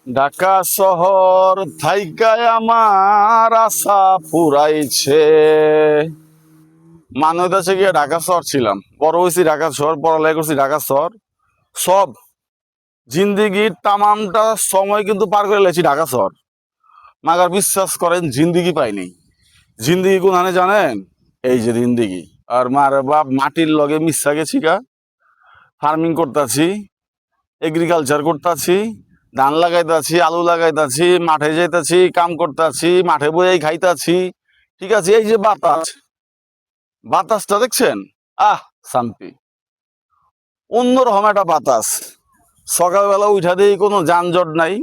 ঢাকা শহর থাইকায় আমার আশা পুরাইছে। মানে হইতেছে গিয়ে ঢাকা শহর ছিলাম, বড় হয়েছি ঢাকা শহর, পড়ালেখা করছি ঢাকা শহর, সব জিন্দিগির তামামটা সময় কিন্তু পার করে লেছি ঢাকা শহর। মাগার বিশ্বাস করেন জিন্দিগি পাইনি। জিন্দিগি কোনখানে জানেন? এই যে জিন্দিগি। আর মার বাপ মাটির লগে মিশা গেছি গা, ফার্মিং করতেছি, এগ্রিকালচার করতেছি, ধান লাগাইতাছি, আলু লাগাইতাছি, মাঠে যাইতাছি, কাম করতেছি, মাঠে বইয়াই খাইতাছি। ঠিক আছে, এই যে বাতাস, বাতাসটা দেখছেন? আহ, শান্তি, অন্যরকম একটা বাতাস। সকালবেলা উঠা দিয়ে কোনো যানজট নাই,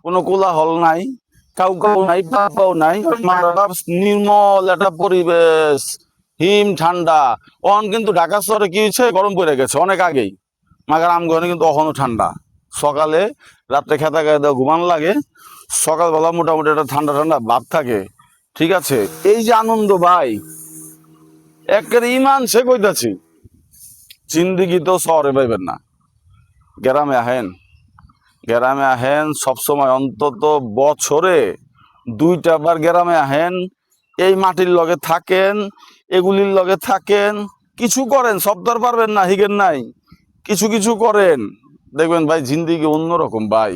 কোনো কোলাহল নাই, কাউ কাউ নাই, পাও নাই, নির্মল একটা পরিবেশ, হিম ঠান্ডা। অন কিন্তু ঢাকা শহরে কি হয়েছে, গরম পড়ে গেছে অনেক আগেই। মাগার আমগনে কিন্তু এখনো ঠান্ডা। সকালে রাত্রে খেতা খেয়ে দেওয়া ঘুমান লাগে, সকালবেলা মোটামুটি একটা ঠান্ডা ঠান্ডা ভাব থাকে। ঠিক আছে, এই যে আনন্দ ভাই, একের ইমান সে কইতাছি, জিন্দিগি তো শহরে পাইবেন না। গ্রামে আহেন, গ্রামে আহেন সবসময়, অন্তত বছরে 2টা বার গ্রামে আহেন, এই মাটির লগে থাকেন, এগুলির লগে থাকেন, কিছু করেন, সব তো আর পারবেন না, হিগেন নাই, কিছু কিছু করেন, দেখবেন ভাই জিন্দিগি অন্যরকম ভাই।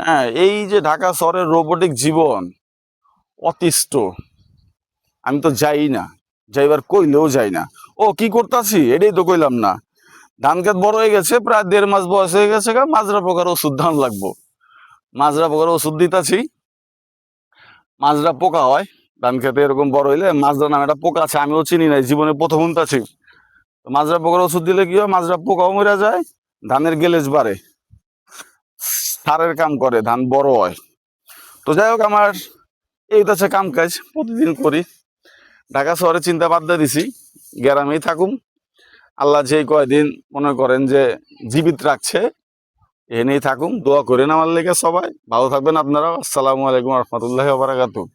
হ্যাঁ, এই যে ঢাকা শহরের রোবটিক জীবন অতিষ্ঠ। আমি তো যাই না, যাইবার কইলেও যাই না। ও কি করতাছি এটাই তো কইলাম না। ধান খেত বড় হয়ে গেছে, প্রায় 1.5 মাস বয়স হয়ে গেছে, মাজরা পোকার ওষুধ ধান লাগবো। মাজরা পোকার ওষুধ দিতাছি, মাজরা পোকা হয় ধান খেতে। এরকম বড় হইলে মাজরা নামে একটা পোকা আছে, আমিও চিনি নাই, জীবনে প্রথম শুনতাছি। মাজরা পোকার ওষুধ দিলে কি হয়, মাজরা পোকাও মরে যায়, ধানের গেলেজ বাড়ে, সারের কাম করে, ধান বড় হয়। তো যাই হোক, আমার এই হচ্ছে কাম কাজ, প্রতিদিন করি। ঢাকা শহরে চিন্তা বাদ দিয়ে দিছি, গ্রামেই থাকুম। আল্লাহ যেই কয়দিন মনে করেন যে জীবিত রাখছে, এনেই থাকুম। দোয়া করেন আমার লেগে সবাই। ভালো থাকবেন আপনারা। আসসালামু আলাইকুম রহমতুল্লাহ বারাকাতুহু।